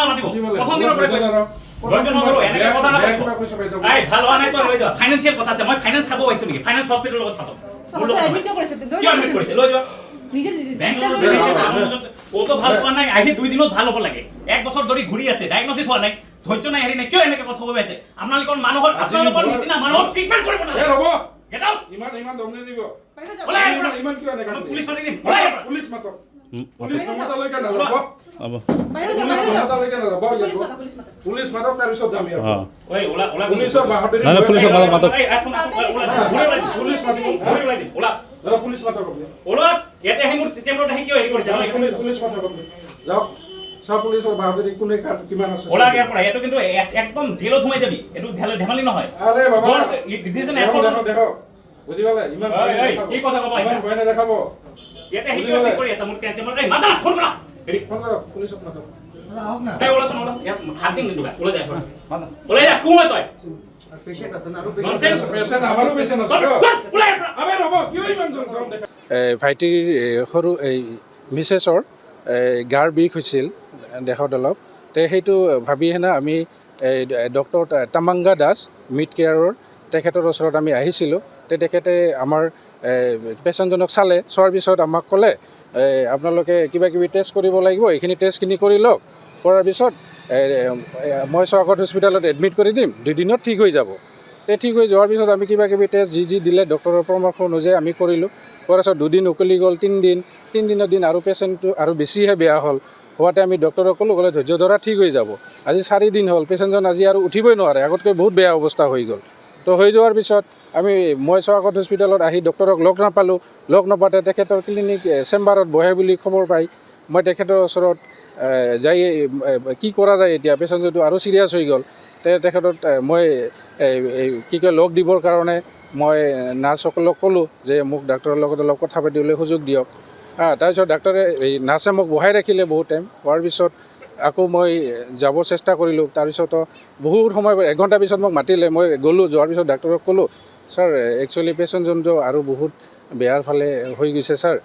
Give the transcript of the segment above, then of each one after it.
মানা মাতিব প্ৰথম দিনৰ পৰা ধৈৰ্য নকৰো এনেকে কথা নাপাতিব এই ভাল হোৱা নাই তো লৈ যাও ফাইনান্সিয়েল কথা আছে মই ফাইনান্স চাব আহিছো নেকি ফাইনান্স হস্পিটেলৰ লগত চাব এডমিট কিয় কৰিছে কিয় এডমিট কৰিছে লৈ যাও ও তো ভাল পোৱা নাই আহি 2 দিনত ভাল হ'ব লাগে 1 বছৰ ধৰি ঘূৰি আছে ডায়াগনোসিস হোৱা নাই ধৈৰ্য নাই হেৰি নাই কিয় এনেকে কথা ক'ব আছে আপোনালোকৰ মানুহৰ নিচিনা মানুহৰ ট্ৰিটমেন্ট কৰিব না ৰ'ব গেট আউট ইমান দম নিদিব ইমান কিয় এনেকা পুলিচ মাতি দিম পুলিচ মাতক পুলিচ মাতালৈকে নাযাব পুলিচ মাতক তাৰপিছত যাম ইয়াৰ ঐ ওলা ওলা পুলিচৰ বাহাদুৰি নাই পুলিচৰ মাতক পুলিচ মাতক পুলিচ মাতক ওলা ইয়াতে আহি মোৰ চেম্বাৰত আহি কিয় হেৰি কৰিছে পুলিচ মাতক যাওক সব পুলিচৰ বাহাদুৰি কোনে কিমান আছে ওলা ইয়াৰ পৰা এইটো কিন্তু একদম জেলত সোমাই যাবি এইটো ধেমালি নহয় আৰে বাবা দিছ ইজ এন দেখো বুজি পালে ইমান কি কথা ক'ব ইমান ভয় নেদেখাব ইয়াতে আহি কিয় চেক কৰি আছে মোৰ চেম্বাৰত এই মাতা ফোন কৰা হেৰি ফোন কৰক পুলিচক মাতক এই ওলা চোন ওলা ইয়াত হাত দিন কিন্তু ওলা যায় ওলা যা কোন হয় তই পেশেন্ট আছে না আৰু পেশেন্ট আমাৰো পেশেন্ট আছে ওলা ইয়াৰ পৰা আবে ৰ'ব কিয় ইমান গৰম দেখা ভাইটিৰ সৰু এই মিছেছৰ গাৰ বিষ হৈছিল দেহত অলপ তে সেইটো ভাবি হেনে আমি ডক্টৰ তামাংগা দাস মিড কেয়াৰৰ তেখেতৰ ওচৰত আমি আহিছিলোঁ তেখেতে আমাৰ পেচেণ্টজনক চালে চোৱাৰ পিছত আমাক ক'লে আপোনালোকে কিবা কিবি টেষ্ট কৰিব লাগিব এইখিনি টেষ্টখিনি কৰি লওক কৰাৰ পিছত মই স্বাগত হস্পিটেলত এডমিট কৰি দিম 2 দিনত ঠিক হৈ যাব ঠিক হৈ যোৱাৰ পিছত আমি কিবা কিবি টেষ্ট যি দিলে ডক্টৰৰ পৰামৰ্শ অনুযায়ী আমি কৰিলোঁ কৰাৰ পিছত 2 দিন উকলি গ'ল 3 দিনৰ দিন আৰু পেচেণ্টটো আৰু বেছিহে বেয়া হ'ল হোৱাতে আমি ডক্টৰক ক'লে ধৈৰ্য ধৰা ঠিক হৈ যাব আজি 4 দিন হ'ল পেচেণ্টজন আজি আৰু উঠিবই নোৱাৰে আগতকৈ বহুত বেয়া অৱস্থা হৈ গ'ল তো হৈ যোৱাৰ পিছত মই স্বাগত হস্পিটেলত আহি ডক্টৰক লগ নাপাতে তেখেতৰ ক্লিনিক চেম্বাৰত বহে বুলি খবৰ পাই মই তেখেতৰ ওচৰত যাই কি কৰা যায় এতিয়া পেচেণ্টটো আৰু চিৰিয়াছ হৈ গ'ল তেখেতত মই কি কয় লগ দিবৰ কাৰণে মই নাৰ্ছসকলক ক'লোঁ যে মোক ডাক্তৰৰ লগত অলপ কথা পাতিবলৈ সুযোগ দিয়ক তাৰপিছত ডাক্তৰে নাৰ্ছে মোক বহাই ৰাখিলে বহুত টাইম হোৱাৰ পিছত আকৌ মই যাব চেষ্টা কৰিলোঁ তাৰপিছত বহুত সময় 1 ঘণ্টাৰ পিছত মোক মাতিলে মই গ'লোঁ যোৱাৰ পিছত ডাক্তৰক ক'লোঁ ছাৰ একচুৱেলি পেচেণ্টজনটো আৰু বহুত বেয়াৰ ফালে হৈ গৈছে ছাৰ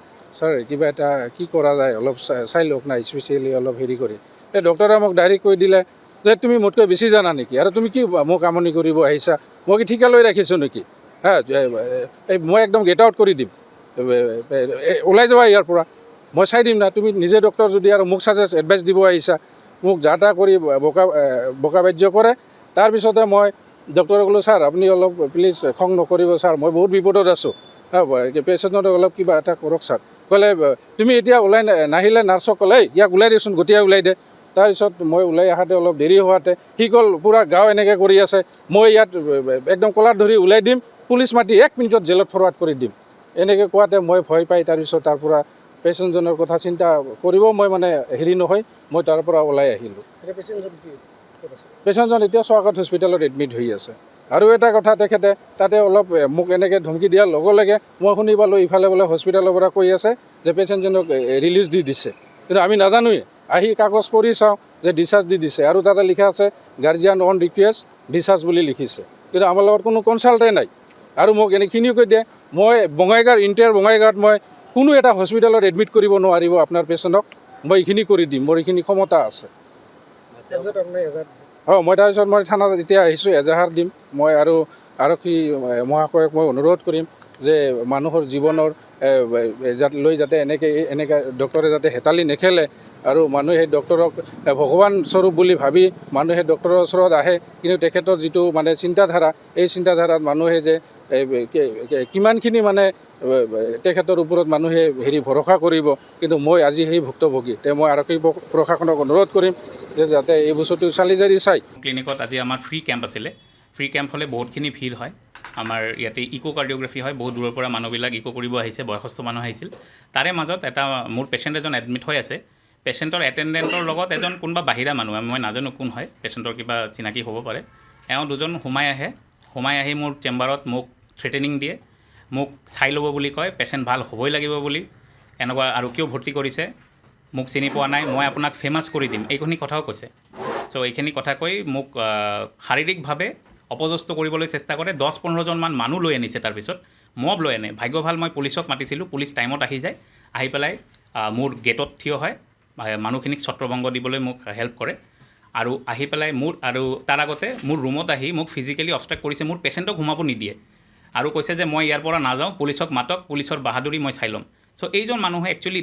কিবা এটা কি কৰা যায় অলপ চাই লওক না স্পেচিয়েলি অলপ হেৰি কৰি ডক্টৰে মোক ডাইৰেক্ট কৈ দিলে যে তুমি মোতকৈ বেছি জানা নেকি আৰু তুমি কি মোক আমনি কৰিব আহিছা মই কি ঠিকা লৈ ৰাখিছোঁ নেকি মই একদম গেট আউট কৰি দিম ওলাই যাবা ইয়াৰ পৰা মই চাই দিম না তুমি নিজে ডক্টৰ যদি আৰু মোক ছাজেষ্ট এডভাইচ দিব আহিছা মোক যা তা কৰি বোকা বাজ্য কৰে তাৰপিছতে মই ডক্টৰক ক'লোঁ ছাৰ আপুনি অলপ প্লিজ খং নকৰিব ছাৰ মই বহুত বিপদত আছোঁ পেচেণ্টক অলপ কিবা এটা কৰক ছাৰ ক'লে তুমি এতিয়া ওলাই নাহিলে নাৰ্ছক ক'লে ইয়াক ওলাই দেচোন গতিয়াই ওলাই দে তাৰপিছত মই ওলাই অহাতে অলপ দেৰি হোৱাতে সি ক'ল পূৰা গাঁও এনেকৈ কৰি আছে মই ইয়াত একদম কলাৰ ধৰি ওলাই দিম পুলিচ মাতি 1 মিনিটত জেলত ফৰৱাৰ্ড কৰি দিম এনেকৈ কোৱাতে মই ভয় পাই তাৰপিছত তাৰ পৰা পেচেণ্টজনৰ কথা চিন্তা কৰিব মই মানে হেৰি নহয় মই তাৰ পৰা ওলাই আহিলোঁ পেচেণ্টজন এতিয়া স্বাগত হস্পিটেলত এডমিট হৈ আছে আৰু এটা কথা তেখেতে তাতে অলপ মোক এনেকৈ ধমকি দিয়াৰ লগে লগে মই শুনি পালোঁ ইফালে বোলে হস্পিটেলৰ পৰা কৈ আছে যে পেচেণ্টজনক ৰিলিজ দি দিছে কিন্তু আমি নাজানোৱে আহি কাগজ পঢ়ি চাওঁ যে ডিচাৰ্জ দি দিছে আৰু তাতে লিখা আছে গাৰ্জিয়ান অন ৰিকুৱেষ্ট ডিচাৰ্জ বুলি লিখিছে কিন্তু আমাৰ লগত কোনো কনচাল্টেই নাই আৰু মোক এনেখিনিও কৈ দিয়ে মই বঙাইগাঁৱত মই কোনো এটা হস্পিটেলত এডমিট কৰিব নোৱাৰিব আপোনাৰ পেচেণ্টক মই এইখিনি কৰি দিম মোৰ এইখিনি ক্ষমতা আছে মই তাৰপিছত মই থানাত এতিয়া আহিছোঁ এজাহাৰ দিম মই আৰু আৰক্ষী মহাশয়ক মই অনুৰোধ কৰিম যে মানুহৰ জীৱনৰ লৈ যাতে এনেকৈ ডক্টৰে যাতে হেতালি নেখেলে আৰু মানুহে ডক্টৰক ভগৱান স্বৰূপ বুলি ভাবি মানুহে ডক্টৰৰ ওচৰত আহে কিন্তু তেখেতৰ যিটো মানে চিন্তাধাৰা এই চিন্তাধাৰাত মানুহে যে কিমানখিনি মানে তেখেতৰ ওপৰত মানুহে ভৰসা কৰিব কিন্তু মই আজি সেই ভুক্তভোগী মই আৰক্ষী প্ৰশাসনক অনুৰোধ কৰিম যে যাতে এই বস্তুটো চালি জাৰি চাই ক্লিনিকত আজি আমাৰ ফ্ৰী কেম্প আছিলে ফ্ৰী কেম্প হ'লে বহুতখিনি ভিৰ হয় আমাৰ ইয়াতে ইকো কাৰ্ডিঅ'গ্ৰাফি হয় বহুত দূৰৰ পৰা মানুহবিলাক ইকো কৰিব আহিছে বয়সস্থ মানুহ আহিছিল তাৰে মাজত এটা মোৰ পেচেণ্ট এজন এডমিট হৈ আছে পেচেণ্টৰ এটেণ্ডেণ্টৰ লগত এজন কোনোবা বাহিৰা মানুহ মই নাজানো কোন হয় পেচেণ্টৰ কিবা চিনাকি হ'ব পাৰে এওঁ দুজন সোমাই আহি মোৰ চেম্বাৰত মোক থ্ৰেটেনিং দিয়ে মোক চাই ল'ব বুলি কয় পেচেণ্ট ভাল হ'বই লাগিব বুলি এনেকুৱা আৰু কিয় ভৰ্তি কৰিছে মোক চিনি পোৱা নাই মই আপোনাক ফেমাছ কৰি দিম এইখিনি কথাও কৈছে চ' এইখিনি কথা কৈ মোক শাৰীৰিকভাৱে অপযস্ত কৰিবলৈ চেষ্টা কৰে 10-15জনমান মানুহ লৈ আনিছে তাৰপিছত মব লৈ আনে ভাগ্য ভাল মই পুলিচক মাতিছিলোঁ পুলিচ টাইমত আহি যায় আহি পেলাই মোৰ গেটত থিয় হয় মানুহখিনিক ছত্ৰভংগ দিবলৈ মোক হেল্প কৰে আৰু আহি পেলাই মোৰ আৰু তাৰ আগতে মোৰ ৰুমত আহি মোক ফিজিকেলি অবষ্ট্ৰাক্ট কৰিছে, মোৰ পেচেণ্টক সোমাব নিদিয়ে আৰু কৈছে যে মই ইয়াৰ পৰা নাযাওঁ, পুলিচক মাতক, পুলিচৰ বাহাদুৰি মই চাই ল'ম। চ' এইজন মানুহে একচুৱেলি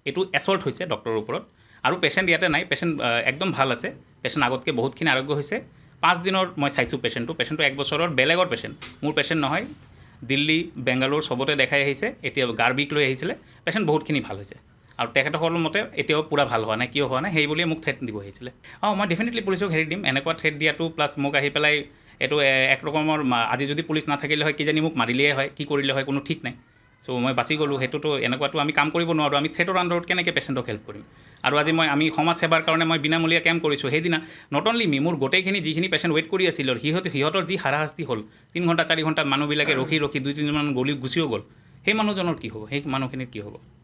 এইটো এছল্ট হৈছে ডক্টৰৰ ওপৰত। আৰু পেচেণ্ট ইয়াতে নাই, পেচেণ্ট একদম ভাল আছে, পেচেণ্ট আগতকৈ বহুতখিনি আৰোগ্য হৈছে। 5 দিনৰ মই চাইছোঁ পেচেণ্টটো 1 বছৰৰ বেলেগৰ পেচেণ্ট, মোৰ পেচেণ্ট নহয়। দিল্লী, বেংগালোৰ চবতে দেখাই আহিছে, এতিয়া গাৰ বিষ লৈ আহিছিলে, পেচেণ্ট বহুতখিনি ভাল হৈছে। আৰু তেখেতসকলৰ মতে এতিয়াও পূৰা ভাল হোৱা নাই, কিয় হোৱা নাই সেই বুলিয়ে মোক থ্ৰেট দিব আহিছিলে। মই ডেফিনেটলি পুলিচক হেৰি দিম, এনেকুৱা থ্ৰেট দিয়াটো প্লাছ মোক আহি পেলাই এইটো এক ৰকমৰ আজি যদি পুলিচ নাথাকিলে হয় কিজানি মোক মাৰিলেই হয়, কি কৰিলে হয় কোনো ঠিক নাই। চ' মই বাচি গ'লোঁ, সেইটোতো এনেকুৱাতো আমি কাম কৰিব নোৱাৰোঁ, আমি থ্ৰেটৰ আণ্ডাৰত কেনেকৈ পেচেণ্টক হেল্প কৰিম। আৰু আজি আমি সমাজ সেৱাৰ কাৰণে মই বিনামূলীয়া কেম্প কৰিছোঁ, সেইদিনা নট অনলি মোৰ গোটেইখিনি যিখিনি পেচেণ্ট ৱেইট কৰি আছিল সিহঁতৰ যি হাৰাশাস্তি হ'ল, 3 ঘণ্টা 4 ঘণ্টা মানুহবিলাকে ৰখি 2-3 মান গুচিও গ'ল, সেই মানুহজনৰ কি হ'ব, সেই মানুহখিনিৰ কি হ'ব।